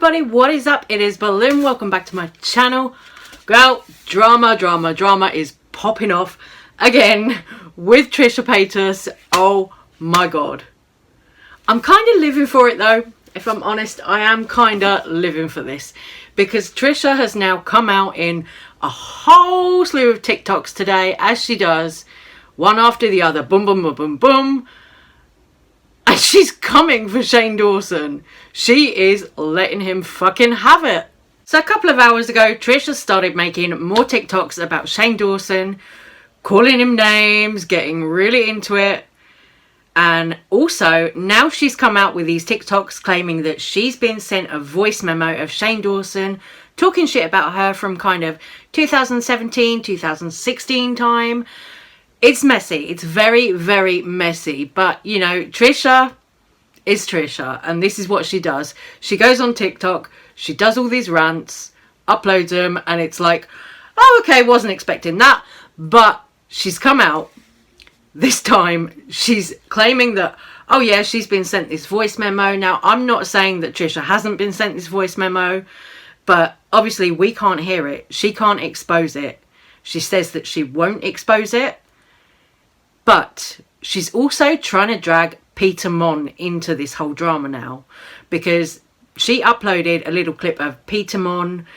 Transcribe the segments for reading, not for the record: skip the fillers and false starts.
everybody, what is up? It is Balloon. Welcome back to my channel. Girl, drama is popping off again with Trisha Paytas. Oh my god. I'm kind of living for it though. If I'm honest, I am kind of living for this because Trisha has now come out in a whole slew of TikToks today, as she does, one after the other. Boom, boom, boom, boom, boom. And she's coming for Shane Dawson. She is letting him fucking have it. So a couple of hours ago, Trisha started making more TikToks about Shane Dawson, calling him names, getting really into it. And also, now she's come out with these TikToks claiming that she's been sent a voice memo of Shane Dawson talking shit about her from kind of 2017, 2016 time. It's messy. It's very, very messy. But, you know, Trisha is Trisha. And this is what she does. She goes on TikTok. She does all these rants, uploads them. And it's like, oh, okay, wasn't expecting that. But she's come out. This time, she's claiming that, oh yeah, she's been sent this voice memo. Now, I'm not saying that Trisha hasn't been sent this voice memo. But obviously, we can't hear it. She can't expose it. She says that she won't expose it. But she's also trying to drag Peter Mon into this whole drama now, because she uploaded a little clip of Peter Mon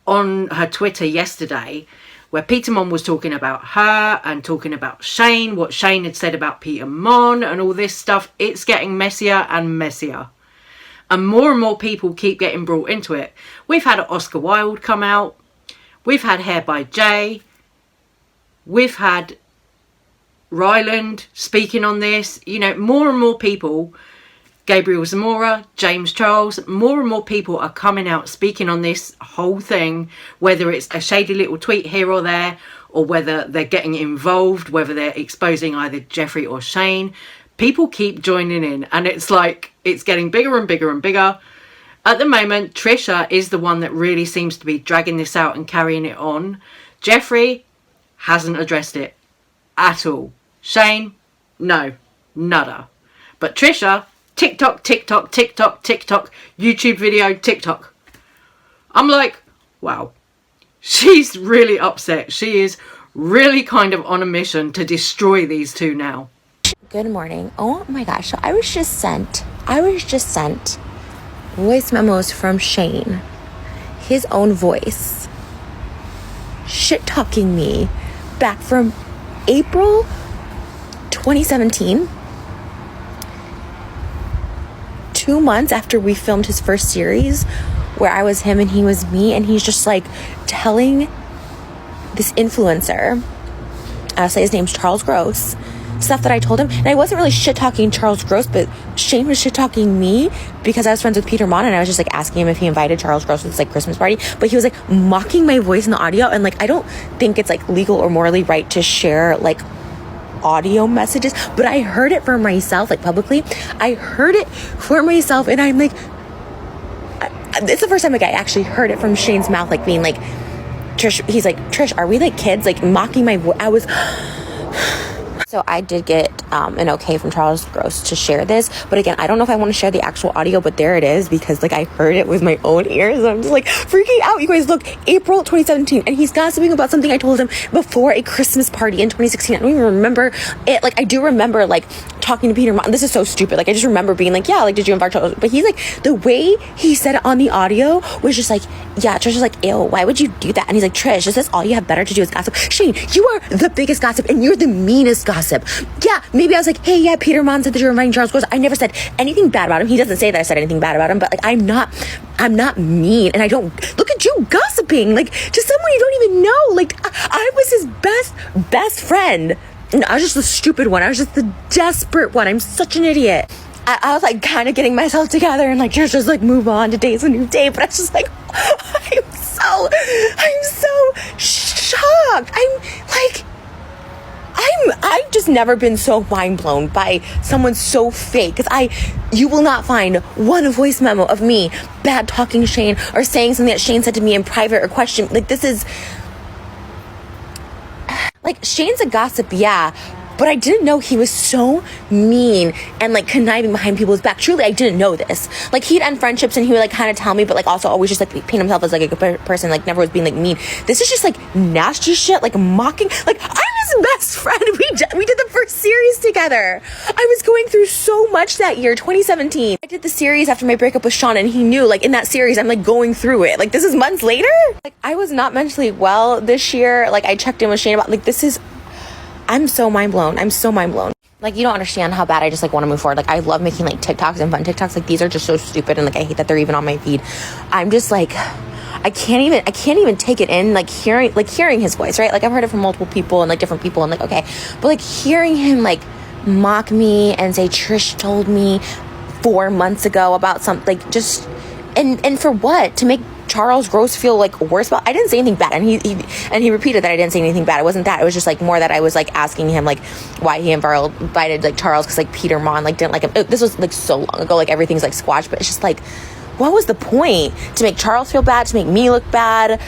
on her Twitter yesterday where Peter Mon was talking about her and talking about Shane, what Shane had said about Peter Mon and all this stuff. It's getting messier and messier. And more people keep getting brought into it. We've had Oscar Wilde come out. We've had Hair by Jay. We've had Ryland speaking on this. You know, more and more people, Gabriel Zamora, James Charles, more and more people are coming out speaking on this whole thing, whether it's a shady little tweet here or there, or whether they're getting involved, whether they're exposing either Jeffree or Shane. People keep joining in, and it's like, it's getting bigger and bigger and bigger. At the moment, Trisha is the one that really seems to be dragging this out and carrying it on. Jeffree hasn't addressed it at all. Shane, no, nada. But Trisha, TikTok, YouTube video, TikTok. I'm like, wow. She's really upset. She is really kind of on a mission to destroy these two now. Good morning. Oh my gosh. So I was just sent voice memos from Shane. His own voice. Shit talking me back from April 2017. 2 months after we filmed his first series, where I was him and he was me, and he's just like telling this influencer, I'll say his name's Charles Gross, stuff that I told him. And I wasn't really shit talking Charles Gross, but Shane was shit talking me because I was friends with Peter Mon, and I was just like asking him if he invited Charles Gross to this like Christmas party. But he was like mocking my voice in the audio, and like I don't think it's like legal or morally right to share like audio messages, but I heard it for myself, like publicly. I heard it for myself, and I'm like, it's the first time like I actually heard it from Shane's mouth, like being like, Trish, he's like, Trish, are we like kids? Like mocking my voice. I was so I did get an okay from Charles Gross to share this, but again, I don't know if I want to share the actual audio, but there it is, because like I heard it with my own ears, and I'm just like freaking out. You guys, look, April 2017, and he's gossiping about something I told him before a Christmas party in 2016. I don't even remember it. Like I do remember like talking to Peter Mon. This is so stupid. Like I just remember being like, yeah, like did you invite Charles? But he's like, the way he said it on the audio was just like, yeah. Trish is like, ew, why would you do that? And he's like, Trish, is this all you have better to do is gossip? Shane, you are the biggest gossip, and you're the meanest gossip. Yeah, maybe I was like, hey, yeah, Peter Mon said that you're inviting Charles Gross. I never said anything bad about him. He doesn't say that I said anything bad about him, but like I'm not mean, and I don't look at you gossiping like to someone you don't even know. Like I was his best friend. No, I was just the stupid one. I was just the desperate one. I'm such an idiot. I was like kind of getting myself together and like just like move on. Today's a new day, but I was just like, I'm so shocked. I've just never been so mind blown by someone so fake. Because you will not find one voice memo of me bad talking Shane or saying something that Shane said to me in private or question. Like this is like Shane's a gossip, yeah, But I didn't know he was so mean and like conniving behind people's back. Truly, I didn't know this. Like, he'd end friendships and he would like kind of tell me, but like also always just like paint himself as like a good person, like never was being like mean. This is just like nasty shit, like mocking. Like, I'm his best friend. We did the first series together. I was going through so much that year, 2017. I did the series after my breakup with Sean, and he knew, like, in that series I'm like going through it. Like, this is months later. Like, I was not mentally well this year. Like, I checked in with Shane about, like, I'm so mind blown. I'm so mind blown. Like, you don't understand how bad I just like want to move forward. Like, I love making like TikToks and fun TikToks. Like, these are just so stupid, and like I hate that they're even on my feed. I'm just like, I can't even take it in, like hearing his voice, right? Like, I've heard it from multiple people and like different people, and like, okay, but like hearing him like mock me and say Trish told me 4 months ago about something, like, just and for what? To make Charles Gross feel like worse about. I didn't say anything bad, and he repeated that I didn't say anything bad. It wasn't that. It was just like more that I was like asking him like why he invited like Charles, because like Peter Mon like didn't like him. This was like so long ago. Like, everything's like squashed, but it's just like, what was the point? To make Charles feel bad, to make me look bad,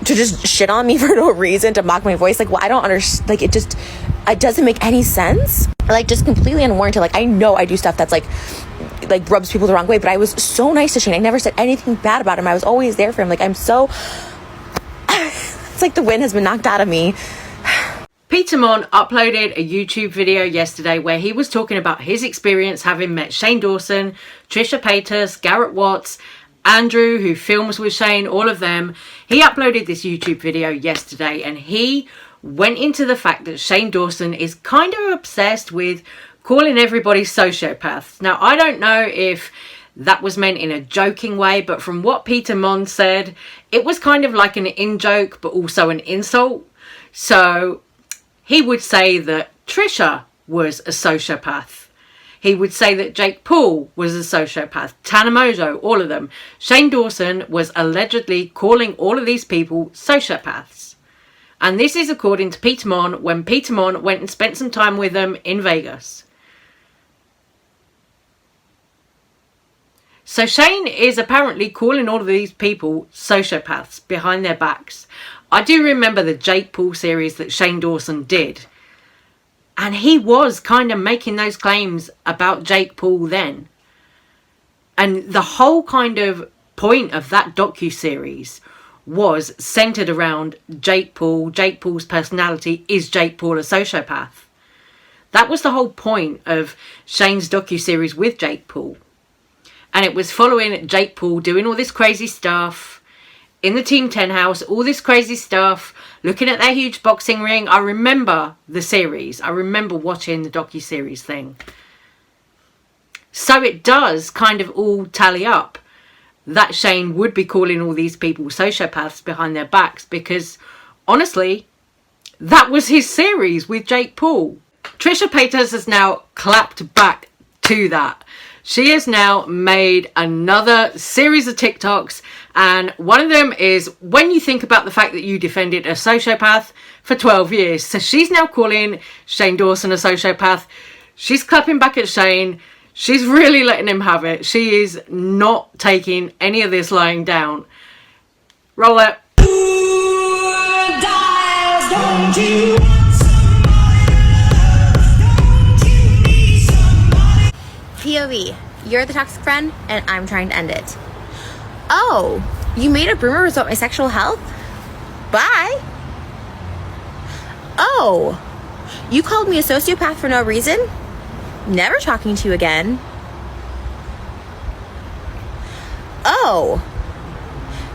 to just shit on me for no reason, to mock my voice. Like, well, I don't understand. Like, it doesn't make any sense. Like, just completely unwarranted. Like, I know I do stuff that's like rubs people the wrong way, but I was so nice to Shane. I never said anything bad about him. I was always there for him. Like, I'm so it's like the wind has been knocked out of me. Peter Mon uploaded a YouTube video yesterday where he was talking about his experience having met Shane Dawson, Trisha Paytas, Garrett Watts, Andrew, who films with Shane, all of them. He uploaded this YouTube video yesterday, and he went into the fact that Shane Dawson is kind of obsessed with calling everybody sociopaths. Now, I don't know if that was meant in a joking way, but from what Peter Mon said, it was kind of like an in-joke, but also an insult. So he would say that Trisha was a sociopath. He would say that Jake Paul was a sociopath. Tana Mongeau, all of them. Shane Dawson was allegedly calling all of these people sociopaths. And this is according to Peter Mon, when Peter Mon went and spent some time with them in Vegas. So Shane is apparently calling all of these people sociopaths behind their backs. I do remember the Jake Paul series that Shane Dawson did. And he was kind of making those claims about Jake Paul then. And the whole kind of point of that docuseries was centered around Jake Paul. Jake Paul's personality. Is Jake Paul a sociopath? That was the whole point of Shane's docuseries with Jake Paul. And it was following Jake Paul doing all this crazy stuff in the Team 10 house, all this crazy stuff, looking at that huge boxing ring. I remember the series. I remember watching the docuseries thing. So it does kind of all tally up that Shane would be calling all these people sociopaths behind their backs, because honestly, that was his series with Jake Paul. Trisha Paytas has now clapped back to that. She has now made another series of TikToks, and one of them is when you think about the fact that you defended a sociopath for 12 years. So she's now calling Shane Dawson a sociopath. She's clapping back at Shane. She's really letting him have it. She is not taking any of this lying down. Roll it. POV, you're the toxic friend, and I'm trying to end it. Oh, you made up rumors about my sexual health? Bye. Oh, you called me a sociopath for no reason? Never talking to you again. Oh,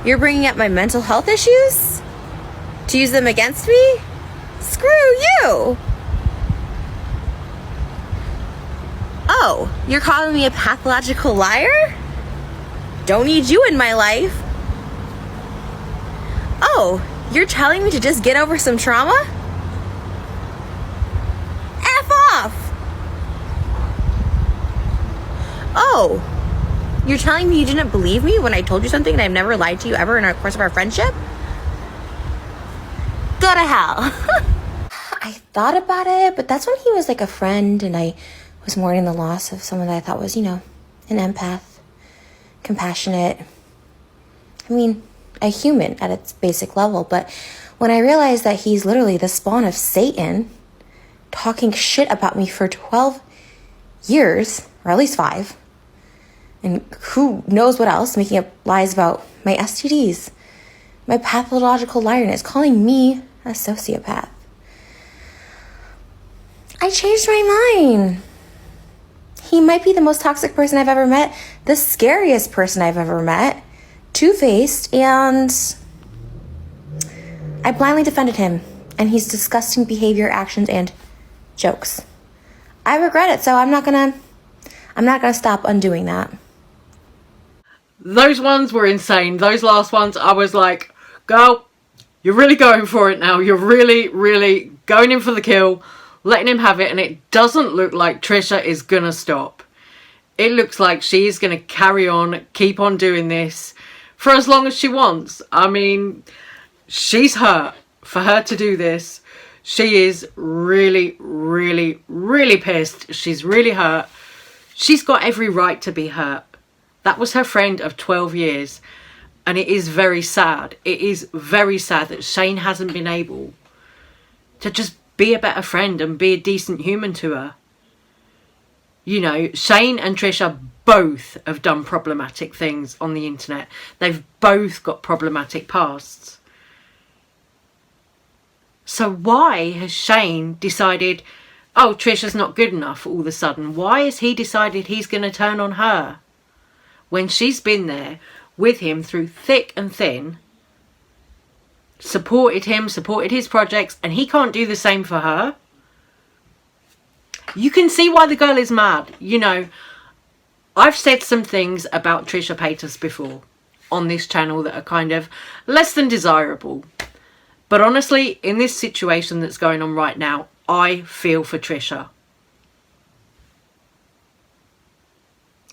you're bringing up my mental health issues? To use them against me? Screw you. Oh, you're calling me a pathological liar? Don't need you in my life. Oh, you're telling me to just get over some trauma? F off. Oh, you're telling me you didn't believe me when I told you something and I've never lied to you ever in the course of our friendship? Go to hell. I thought about it, but that's when he was like a friend and I was mourning the loss of someone that I thought was, an empath, compassionate. I mean, a human at its basic level. But when I realized that he's literally the spawn of Satan, talking shit about me for 12 years, or at least 5. And who knows what else, making up lies about my STDs, my pathological liarness, calling me a sociopath. I changed my mind. He might be the most toxic person I've ever met, the scariest person I've ever met, two-faced, and I blindly defended him and his disgusting behavior, actions, and jokes. I regret it, so I'm not gonna stop undoing that. Those ones were insane. Those last ones, I was like, girl, you're really going for it now. You're really, really going in for the kill, letting him have it, and it doesn't look like Trisha is gonna stop. It looks like she's gonna carry on, keep on doing this for as long as she wants. I mean, she's hurt. For her to do this, she is really, really, really pissed. She's really hurt. She's got every right to be hurt. That was her friend of 12 years. And it is very sad. It is very sad that Shane hasn't been able to just be a better friend and be a decent human to her. You know, Shane and Trisha both have done problematic things on the internet. They've both got problematic pasts. So why has Shane decided, oh, Trisha's not good enough all of a sudden? Why has he decided he's going to turn on her? When she's been there with him through thick and thin, supported him, supported his projects, and he can't do the same for her. You can see why the girl is mad. You know, I've said some things about Trisha Paytas before on this channel that are kind of less than desirable. But honestly, in this situation that's going on right now, I feel for Trisha.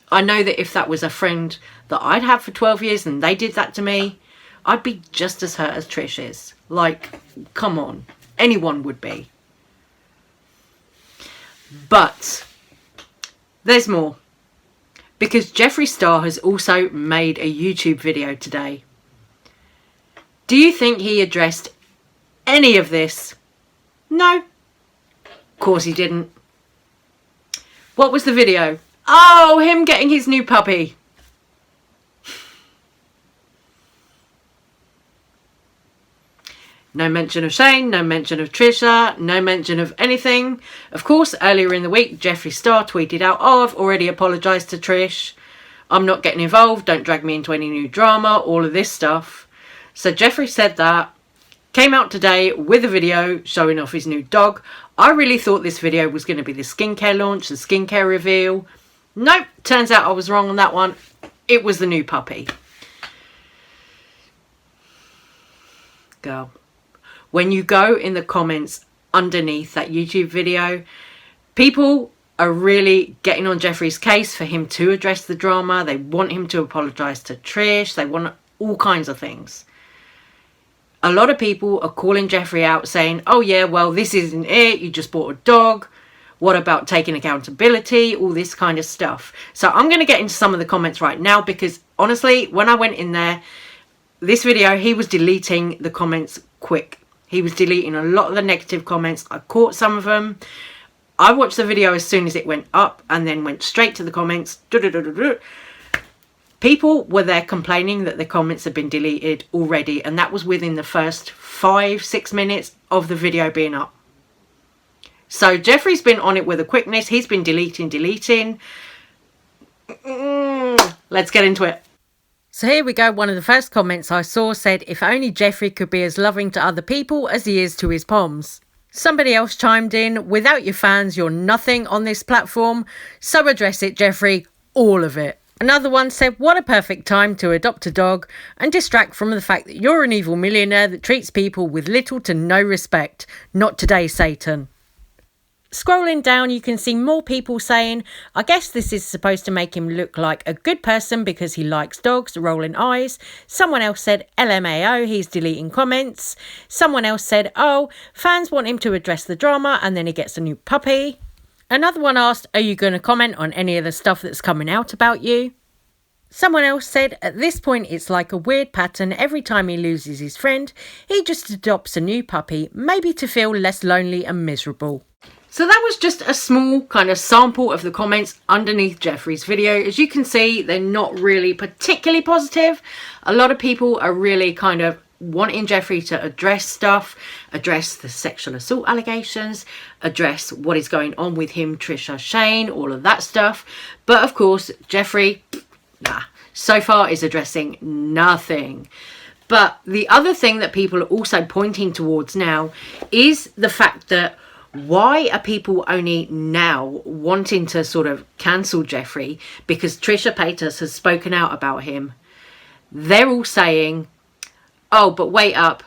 I know that if that was a friend that I'd had for 12 years and they did that to me, I'd be just as hurt as Trish is. Like, come on. Anyone would be. But there's more. Because Jeffree Star has also made a YouTube video today. Do you think he addressed any of this? No. Of course he didn't. What was the video? Oh, him getting his new puppy. No mention of Shane, no mention of Trisha, no mention of anything. Of course, earlier in the week, Jeffree Star tweeted out, oh, I've already apologised to Trish. I'm not getting involved. Don't drag me into any new drama. All of this stuff. So Jeffree said that. Came out today with a video showing off his new dog. I really thought this video was going to be the skincare launch, the skincare reveal. Nope, turns out I was wrong on that one. It was the new puppy. Girl, when you go in the comments underneath that YouTube video, people are really getting on Jeffree's case for him to address the drama. They want him to apologise to Trish. They want all kinds of things. A lot of people are calling Jeffree out saying, oh yeah, well, this isn't it. You just bought a dog. What about taking accountability? All this kind of stuff. So I'm going to get into some of the comments right now because honestly, when I went in there, this video, he was deleting the comments quick. He was deleting a lot of the negative comments. I caught some of them. I watched the video as soon as it went up and then went straight to the comments. People were there complaining that the comments had been deleted already, and that was within the first 5-6 minutes of the video being up. So Jeffree's been on it with a quickness. He's been deleting. Let's get into it. So here we go. One of the first comments I saw said, if only Jeffree could be as loving to other people as he is to his poms. Somebody else chimed in, without your fans, you're nothing on this platform. So address it, Jeffree, all of it. Another one said, what a perfect time to adopt a dog and distract from the fact that you're an evil millionaire that treats people with little to no respect. Not today, Satan. Scrolling down, you can see more people saying, I guess this is supposed to make him look like a good person because he likes dogs, rolling eyes. Someone else said, LMAO, he's deleting comments. Someone else said, oh, fans want him to address the drama and then he gets a new puppy. Another one asked, are you going to comment on any of the stuff that's coming out about you? Someone else said, at this point it's like a weird pattern. Every time he loses his friend, he just adopts a new puppy, maybe to feel less lonely and miserable. So that was just a small kind of sample of the comments underneath Jeffree's video. As you can see, they're not really particularly positive. A lot of people are really kind of wanting Jeffree to address stuff, address the sexual assault allegations, address what is going on with him, Trisha, Shane, all of that stuff. But of course, Jeffree, nah, so far is addressing nothing. But the other thing that people are also pointing towards now is the fact that why are people only now wanting to sort of cancel Jeffree because Trisha Paytas has spoken out about him? They're all saying, oh, but wait up,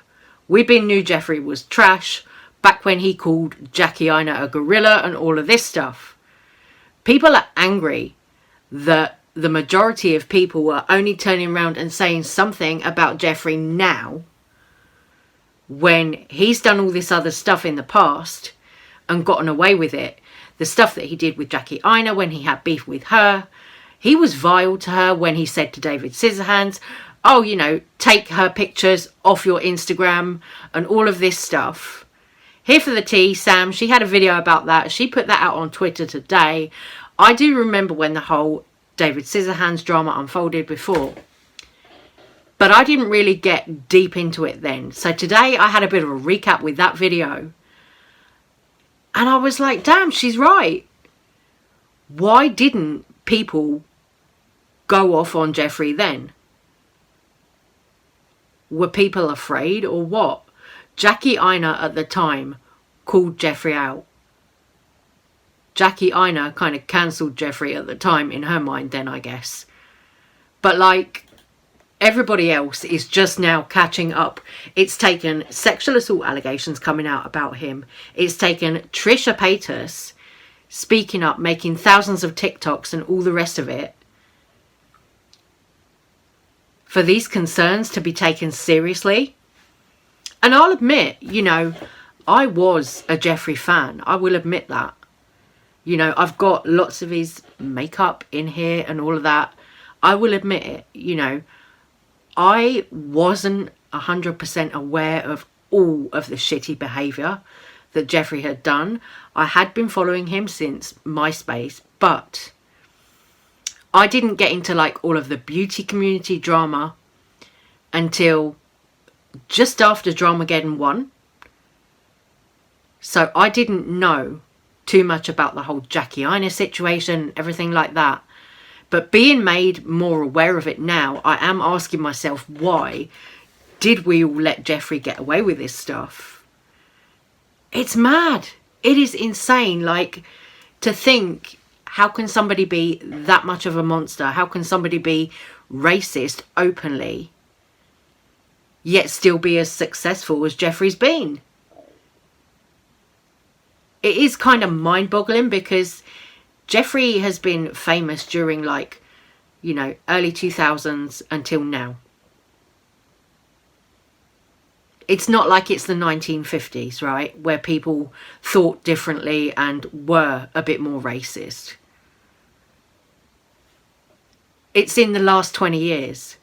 we been knew Jeffree was trash back when he called Jackie Aina a gorilla and all of this stuff. People are angry that the majority of people are only turning around and saying something about Jeffree now when he's done all this other stuff in the past and gotten away with it. The stuff that he did with Jackie Aina when he had beef with her. He was vile to her when he said to David Scissorhands, oh, you know, take her pictures off your Instagram and all of this stuff. Here for the tea, Sam, she had a video about that. She put that out on Twitter today. I do remember when the whole David Scissorhands drama unfolded before. But I didn't really get deep into it then. So today I had a bit of a recap with that video. And I was like, damn, she's right. Why didn't people go off on Jeffree then? Were people afraid or what? Jackie Aina at the time called Jeffree out. Jackie Aina kind of cancelled Jeffree at the time in her mind then, I guess. But like, everybody else is just now catching up. It's taken sexual assault allegations coming out about him. It's taken Trisha Paytas speaking up, making thousands of TikToks and all the rest of it, for these concerns to be taken seriously. And I'll admit, you know, I was a Jeffree fan. I will admit that. You know, I've got lots of his makeup in here and all of that. I will admit it, you know. I wasn't 100% aware of all of the shitty behaviour that Jeffree had done. I had been following him since MySpace, but I didn't get into like all of the beauty community drama until just after Dramageddon 1. So I didn't know too much about the whole Jackie Aina situation, everything like that. But being made more aware of it now, I am asking myself, why did we all let Jeffree get away with this stuff? It's mad. It is insane. Like, to think, how can somebody be that much of a monster? How can somebody be racist openly, yet still be as successful as Jeffree's been? It is kind of mind-boggling because Jeffree has been famous during, like, you know, early 2000s until now. It's not like it's the 1950s, right, where people thought differently and were a bit more racist. It's in the last 20 years.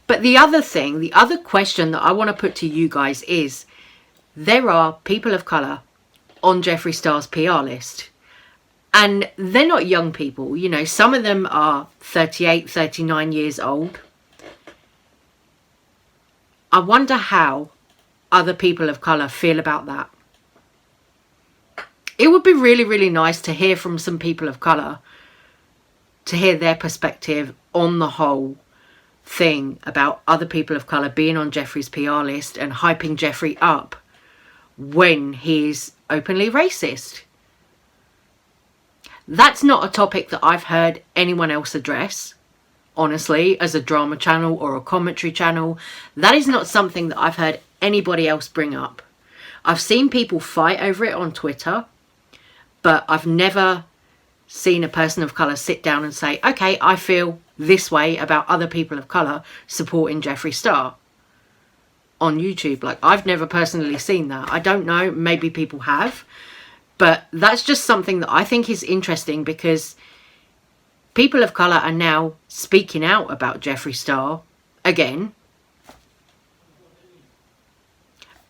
But the other thing, the other question that I want to put to you guys is, there are people of colour on Jeffree Star's PR list. And they're not young people, you know, some of them are 38, 39 years old. I wonder how other people of colour feel about that. It would be really, really nice to hear from some people of colour, to hear their perspective on the whole thing about other people of colour being on Jeffree's PR list and hyping Jeffree up when he's openly racist. That's not a topic that I've heard anyone else address, honestly, as a drama channel or a commentary channel. That is not something that I've heard anybody else bring up. I've seen people fight over it on Twitter, but I've never seen a person of colour sit down and say, okay, I feel this way about other people of colour supporting Jeffree Star on YouTube. Like, I've never personally seen that. I don't know, maybe people have. But that's just something that I think is interesting, because people of colour are now speaking out about Jeffree Star again.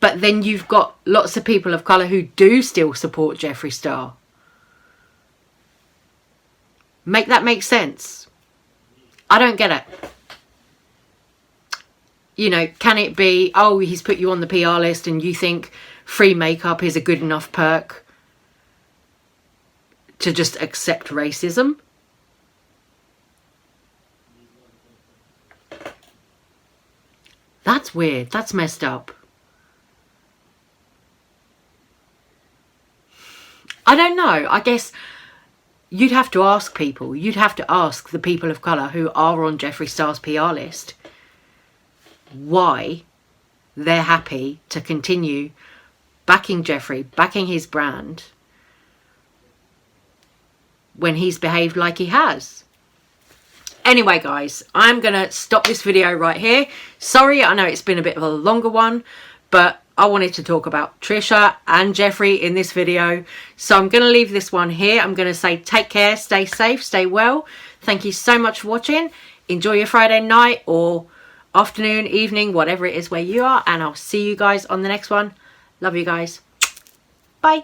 But then you've got lots of people of colour who do still support Jeffree Star. Make that make sense? I don't get it. You know, can it be, oh, he's put you on the PR list and you think free makeup is a good enough perk to just accept racism? That's weird. That's messed up. I don't know. I guess you'd have to ask people. You'd have to ask the people of colour who are on Jeffree Star's PR list why they're happy to continue backing Jeffree, backing his brand, when he's behaved like he has. Anyway, guys, I'm going to stop this video right here. Sorry, I know it's been a bit of a longer one, but I wanted to talk about Trisha and Jeffree in this video. So I'm going to leave this one here. I'm going to say take care, stay safe, stay well. Thank you so much for watching. Enjoy your Friday night or afternoon, evening, whatever it is where you are. And I'll see you guys on the next one. Love you guys. Bye.